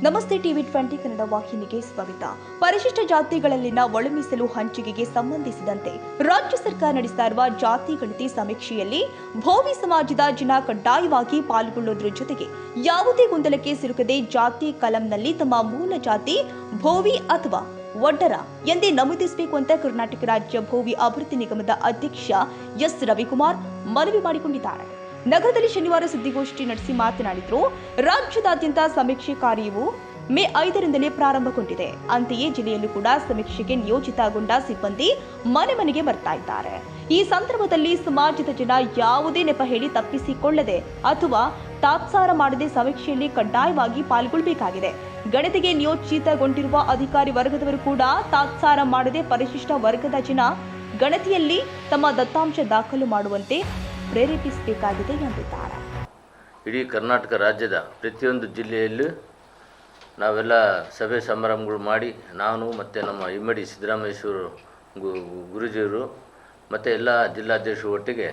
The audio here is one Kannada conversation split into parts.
ನಮಸ್ತೆ ಟಿವಿ 20 ಕನ್ನಡ ವಾಹಿನಿಗೆ ಸ್ವಾಗತ. ಪರಿಶಿಷ್ಟ ಜಾತಿಗಳಲ್ಲಿನ ಒಳಮೀಸಲು ಹಂಚಿಕೆಗೆ ಸಂಬಂಧಿಸಿದಂತೆ ರಾಜ್ಯ ಸರ್ಕಾರ ನಡೆಸ್ತಾ ಇರುವ ಜಾತಿ ಗಣತಿ ಸಮೀಕ್ಷೆಯಲ್ಲಿ ಭೋವಿ ಸಮಾಜದ ಜನ ಕಡ್ಡಾಯವಾಗಿ ಪಾಲ್ಗೊಳ್ಳುವುದರ ಜೊತೆಗೆ ಯಾವುದೇ ಗೊಂದಲಕ್ಕೆ ಸಿಲುಕದೆ ಜಾತಿ ಕಲಂನಲ್ಲಿ ತಮ್ಮ ಮೂಲ ಜಾತಿ ಭೋವಿ ಅಥವಾ ಒಡ್ಡರ ಎಂದೇ ನಮೂದಿಸಬೇಕು ಅಂತ ಕರ್ನಾಟಕ ರಾಜ್ಯ ಭೋವಿ ಅಭಿವೃದ್ಧಿ ನಿಗಮದ ಅಧ್ಯಕ್ಷ ಎಸ್ ರವಿಕುಮಾರ್ ಮನವಿ ಮಾಡಿಕೊಂಡಿದ್ದಾರೆ. ನಗರದಲ್ಲಿ ಶನಿವಾರ ಸುದ್ದಿಗೋಷ್ಠಿ ನಡೆಸಿ ಮಾತನಾಡಿದರು. ರಾಜ್ಯದಾದ್ಯಂತ ಸಮೀಕ್ಷೆ ಕಾರ್ಯವು ಮೇ 5ರಿಂದಲೇ ಪ್ರಾರಂಭಗೊಂಡಿದೆ. ಅಂತೆಯೇ ಜಿಲ್ಲೆಯಲ್ಲೂ ಕೂಡ ಸಮೀಕ್ಷೆಗೆ ನಿಯೋಜಿತಗೊಂಡ ಸಿಬ್ಬಂದಿ ಮನೆ ಮನೆಗೆ ಬರ್ತಾ ಇದ್ದಾರೆ. ಈ ಸಂದರ್ಭದಲ್ಲಿ ಸಮಾಜದ ಜನ ಯಾವುದೇ ನೆಪ ಹೇಳಿ ತಪ್ಪಿಸಿಕೊಳ್ಳದೆ ಅಥವಾ ತಾತ್ಸಾರ ಮಾಡದೆ ಸಮೀಕ್ಷೆಯಲ್ಲಿ ಕಡ್ಡಾಯವಾಗಿ ಪಾಲ್ಗೊಳ್ಳಬೇಕಾಗಿದೆ. ಗಣತಿಗೆ ನಿಯೋಜಿತಗೊಂಡಿರುವ ಅಧಿಕಾರಿ ವರ್ಗದವರು ಕೂಡ ತಾತ್ಸಾರ ಮಾಡದೆ ಪರಿಶಿಷ್ಟ ವರ್ಗದ ಜನ ಗಣತಿಯಲ್ಲಿ ತಮ್ಮ ದತ್ತಾಂಶ ದಾಖಲು ಮಾಡುವಂತೆ ಪ್ರೇರೇಪಿಸಬೇಕಾಗಿದೆ ಎಂದಿದ್ದಾರೆ. ಇಡೀ ಕರ್ನಾಟಕ ರಾಜ್ಯದ ಪ್ರತಿಯೊಂದು ಜಿಲ್ಲೆಯಲ್ಲೂ ನಾವೆಲ್ಲ ಸಭೆ ಸಮಾರಂಭಗಳು ಮಾಡಿ ನಾನು ಮತ್ತು ನಮ್ಮ ಇಮ್ಮಡಿ ಸಿದ್ದರಾಮೇಶ್ವರ ಗುರುಜಿಯವರು ಮತ್ತು ಎಲ್ಲ ಜಿಲ್ಲಾಧ್ಯಕ್ಷರು ಒಟ್ಟಿಗೆ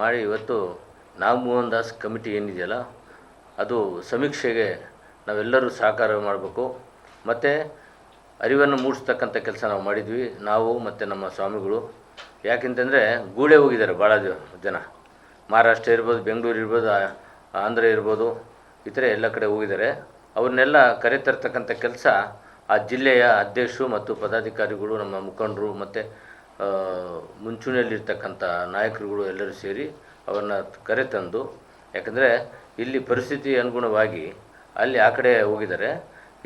ಮಾಡಿ ಇವತ್ತು ನಾಗಮೋಹನ್ ದಾಸ್ ಕಮಿಟಿ ಏನಿದೆಯಲ್ಲ ಅದು ಸಮೀಕ್ಷೆಗೆ ನಾವೆಲ್ಲರೂ ಸಹಕಾರ ಮಾಡಬೇಕು ಮತ್ತು ಅರಿವನ್ನು ಮೂಡಿಸ್ತಕ್ಕಂಥ ಕೆಲಸ ನಾವು ಮಾಡಿದ್ವಿ. ನಾವು ಮತ್ತು ನಮ್ಮ ಸ್ವಾಮಿಗಳು ಯಾಕೆಂತಂದರೆ ಗೂಳೆ ಹೋಗಿದ್ದಾರೆ ಭಾಳ ಜನ, ಮಹಾರಾಷ್ಟ್ರ ಇರ್ಬೋದು, ಬೆಂಗಳೂರು ಇರ್ಬೋದು, ಆಂಧ್ರ ಇರ್ಬೋದು, ಈ ಥರ ಎಲ್ಲ ಕಡೆ ಹೋಗಿದ್ದಾರೆ. ಅವ್ರನ್ನೆಲ್ಲ ಕರೆತರ್ತಕ್ಕಂಥ ಕೆಲಸ ಆ ಜಿಲ್ಲೆಯ ಅಧ್ಯಕ್ಷರು ಮತ್ತು ಪದಾಧಿಕಾರಿಗಳು, ನಮ್ಮ ಮುಖಂಡರು ಮತ್ತು ಮುಂಚೂಣಿಯಲ್ಲಿರ್ತಕ್ಕಂಥ ನಾಯಕರುಗಳು ಎಲ್ಲರೂ ಸೇರಿ ಅವ್ರನ್ನ ಕರೆತಂದು, ಯಾಕಂದರೆ ಇಲ್ಲಿ ಪರಿಸ್ಥಿತಿ ಅನುಗುಣವಾಗಿ ಅಲ್ಲಿ ಆ ಕಡೆ ಹೋಗಿದ್ದಾರೆ.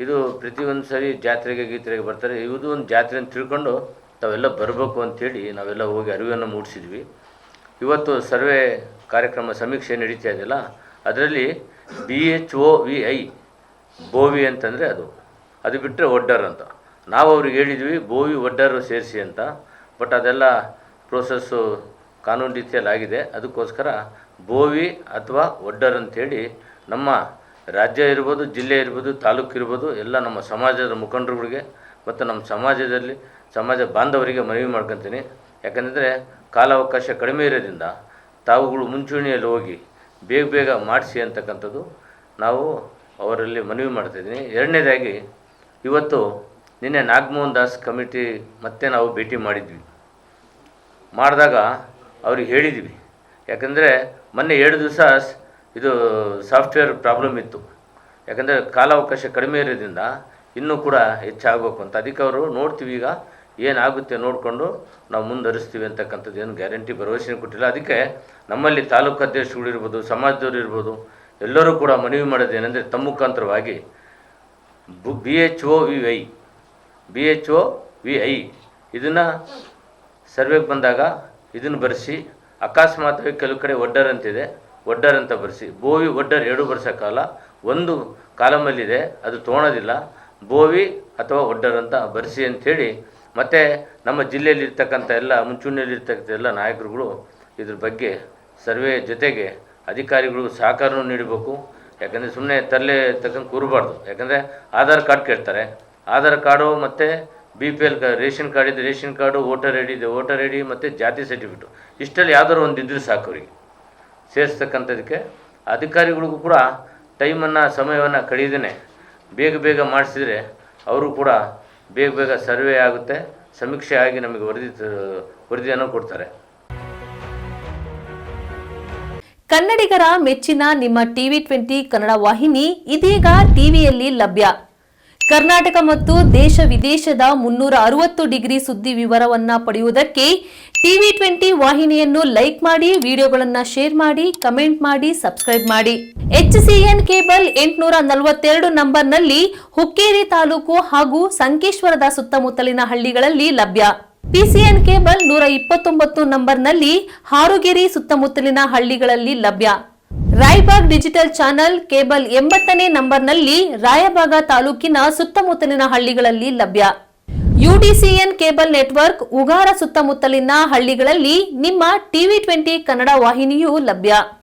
ಇದು ಪ್ರತಿಯೊಂದು ಸರಿ ಜಾತ್ರೆಗೆ ಗೀತ್ರೆಗೆ ಬರ್ತಾರೆ. ಇದು ಒಂದು ಜಾತ್ರೆ ಅಂತ ತಿಳ್ಕೊಂಡು ತಾವೆಲ್ಲ ಬರಬೇಕು ಅಂಥೇಳಿ ನಾವೆಲ್ಲ ಹೋಗಿ ಅರಿವನ್ನು ಮೂಡಿಸಿದ್ವಿ. ಇವತ್ತು ಸರ್ವೆ ಕಾರ್ಯಕ್ರಮ ಸಮೀಕ್ಷೆ ನಡೀತಾ ಇದೆಯಲ್ಲ, ಅದರಲ್ಲಿ BHOVI ಬೋವಿ ಅಂತಂದರೆ ಅದು ಬಿಟ್ಟರೆ ಒಡ್ಡರ್ ಅಂತ ನಾವು ಅವ್ರಿಗೆ ಹೇಳಿದ್ವಿ, ಬೋವಿ ಒಡ್ಡರು ಸೇರಿಸಿ ಅಂತ. ಬಟ್ ಅದೆಲ್ಲ ಪ್ರೋಸೆಸ್ಸು ಕಾನೂನು ರೀತಿಯಲ್ಲಿ ಆಗಿದೆ. ಅದಕ್ಕೋಸ್ಕರ ಬೋವಿ ಅಥವಾ ಒಡ್ಡರ್ ಅಂಥೇಳಿ ನಮ್ಮ ರಾಜ್ಯ ಇರ್ಬೋದು, ಜಿಲ್ಲೆ ಇರ್ಬೋದು, ತಾಲೂಕು ಇರ್ಬೋದು, ಎಲ್ಲ ನಮ್ಮ ಸಮಾಜದ ಮುಖಂಡರುಗಳಿಗೆ ಮತ್ತು ನಮ್ಮ ಸಮಾಜ ಬಾಂಧವರಿಗೆ ಮನವಿ ಮಾಡ್ಕೊತೀನಿ. ಯಾಕಂದರೆ ಕಾಲಾವಕಾಶ ಕಡಿಮೆ ಇರೋದ್ರಿಂದ ತಾವುಗಳು ಮುಂಚೂಣಿಯಲ್ಲಿ ಹೋಗಿ ಬೇಗ ಮಾಡಿಸಿ ಅಂತಕ್ಕಂಥದ್ದು ನಾವು ಅವರಲ್ಲಿ ಮನವಿ ಮಾಡ್ತಾಯಿದ್ದೀನಿ. ಎರಡನೇದಾಗಿ ಇವತ್ತು ನಿನ್ನೆ ನಾಗಮೋಹನ್ ದಾಸ್ ಕಮಿಟಿ ಮತ್ತೆ ನಾವು ಭೇಟಿ ಮಾಡಿದಾಗ ಅವ್ರಿಗೆ ಹೇಳಿದ್ವಿ. ಯಾಕಂದರೆ ಮೊನ್ನೆ 2 ದಿವಸ ಇದು ಸಾಫ್ಟ್ವೇರ್ ಪ್ರಾಬ್ಲಮ್ ಇತ್ತು. ಯಾಕಂದರೆ ಕಾಲಾವಕಾಶ ಕಡಿಮೆ ಇರೋದ್ರಿಂದ ಇನ್ನೂ ಕೂಡ ಹೆಚ್ಚಾಗಬೇಕು ಅಂತ. ಅದಕ್ಕೆ ಅವರು ನೋಡ್ತೀವಿ, ಈಗ ಏನಾಗುತ್ತೆ ನೋಡಿಕೊಂಡು ನಾವು ಮುಂದುವರಿಸ್ತೀವಿ ಅಂತಕ್ಕಂಥದ್ದು ಏನು ಗ್ಯಾರಂಟಿ ಭರವಸೆ ಕೊಟ್ಟಿಲ್ಲ. ಅದಕ್ಕೆ ನಮ್ಮಲ್ಲಿ ತಾಲೂಕು ಅಧ್ಯಕ್ಷರುಗಳು ಇರ್ಬೋದು, ಸಮಾಜದವರು ಇರ್ಬೋದು, ಎಲ್ಲರೂ ಕೂಡ ಮನವಿ ಮಾಡೋದೇನೆಂದರೆ ತಮ್ಮ ಮುಖಾಂತರವಾಗಿ BHOVI ಇದನ್ನು ಸರ್ವೆಗೆ ಬಂದಾಗ ಇದನ್ನು ಬರೆಸಿ, ಅಕಸ್ಮಾತ್ವಾಗಿ ಕೆಲವು ಕಡೆ ಒಡ್ಡರ್ ಅಂತಿದೆ, ಒಡ್ಡರ್ ಅಂತ ಬರೆಸಿ, ಬೋವಿ ಒಡ್ಡರ್ 2 ಬರ್ಸೋಕ್ಕಲ್ಲ, ಒಂದು ಕಾಲಮಲ್ಲಿದೆ ಅದು ತೊಗೊಳೋದಿಲ್ಲ, ಬೋವಿ ಅಥವಾ ಒಡ್ಡರ್ ಅಂತ ಬರೆಸಿ ಅಂಥೇಳಿ. ಮತ್ತು ನಮ್ಮ ಜಿಲ್ಲೆಯಲ್ಲಿರ್ತಕ್ಕಂಥ ಎಲ್ಲ ಮುಂಚೂಣಿಯಲ್ಲಿರ್ತಕ್ಕಂಥ ಎಲ್ಲ ನಾಯಕರುಗಳು ಇದ್ರ ಬಗ್ಗೆ ಸರ್ವೆ ಜೊತೆಗೆ ಅಧಿಕಾರಿಗಳು ಸಹಕಾರನೂ ನೀಡಬೇಕು. ಯಾಕಂದರೆ ಸುಮ್ಮನೆ ತರಲೆ ತಗೊಂಡು ಕೂರಬಾರ್ದು. ಯಾಕಂದರೆ ಆಧಾರ್ ಕಾರ್ಡ್ ಕೇಳ್ತಾರೆ, ಆಧಾರ್ ಕಾರ್ಡು ಮತ್ತು BPL ರೇಷನ್ ಕಾರ್ಡ್ ಇದೆ, ration card, voter I D ಇದೆ, ವೋಟರ್ ಐ ಡಿ ಮತ್ತು ಜಾತಿ ಸರ್ಟಿಫಿಕೇಟು, ಇಷ್ಟಲ್ಲಿ ಯಾವ್ದಾದ್ರು ಒಂದು ಇದ್ದರೆ ಸಾಕು ಅವರಿಗೆ ಸೇರಿಸ್ತಕ್ಕಂಥದಕ್ಕೆ. ಅಧಿಕಾರಿಗಳಿಗೂ ಕೂಡ ಸಮಯವನ್ನು ಕಳೆಯದೇ ಬೇಗ ಮಾಡಿಸಿದರೆ ಅವರು ಕೂಡ ಬೇಗ ಸರ್ವೆ ಆಗುತ್ತೆ, ಸಮೀಕ್ಷೆ ಆಗಿ ನಮಗೆ ವರದಿಯನ್ನು ಕೊಡ್ತಾರೆ. ಕನ್ನಡಿಗರ ಮೆಚ್ಚಿನ ನಿಮ್ಮ ಟಿವಿ 20 ಕನ್ನಡ ವಾಹಿನಿ ಇದೀಗ ಟಿವಿಯಲ್ಲಿ ಲಭ್ಯ. ಕರ್ನಾಟಕ ಮತ್ತು ದೇಶ ವಿದೇಶದ 360 ಡಿಗ್ರಿ ಸುದ್ದಿ ವಿವರವನ್ನ ಪಡೆಯುವುದಕ್ಕೆ ಟಿವಿ 20 ವಾಹಿನಿಯನ್ನು ಲೈಕ್ ಮಾಡಿ, ವಿಡಿಯೋಗಳನ್ನು ಶೇರ್ ಮಾಡಿ, ಕಮೆಂಟ್ ಮಾಡಿ, ಸಬ್ಸ್ಕ್ರೈಬ್ ಮಾಡಿ. HCN ಕೇಬಲ್ 842 ನಂಬರ್ನಲ್ಲಿ ಹುಕ್ಕೇರಿ ತಾಲೂಕು ಹಾಗೂ ಸಂಕೇಶ್ವರದ ಸುತ್ತಮುತ್ತಲಿನ ಹಳ್ಳಿಗಳಲ್ಲಿ ಲಭ್ಯ. PCN ಕೇಬಲ್ 129 ನಂಬರ್ನಲ್ಲಿ ಹಾರುಗೆರೆ ಸುತ್ತಮುತ್ತಲಿನ ಹಳ್ಳಿಗಳಲ್ಲಿ ಲಭ್ಯ. ರಾಯಬಾಗ್ ಡಿಜಿಟಲ್ ಚಾನೆಲ್ ಕೇಬಲ್ 80ನೇ ನಂಬರ್ನಲ್ಲಿ ರಾಯಬಾಗ ತಾಲೂಕಿನ ಸುತ್ತಮುತ್ತಲಿನ ಹಳ್ಳಿಗಳಲ್ಲಿ ಲಭ್ಯ. UDCN ಕೇಬಲ್ ನೆಟ್ವರ್ಕ್ ಉಗಾರ ಸುತ್ತಮುತ್ತಲಿನ ಹಳ್ಳಿಗಳಲ್ಲಿ ನಿಮ್ಮ ಟಿವಿ 20 ಕನ್ನಡ ವಾಹಿನಿಯೂ ಲಭ್ಯ.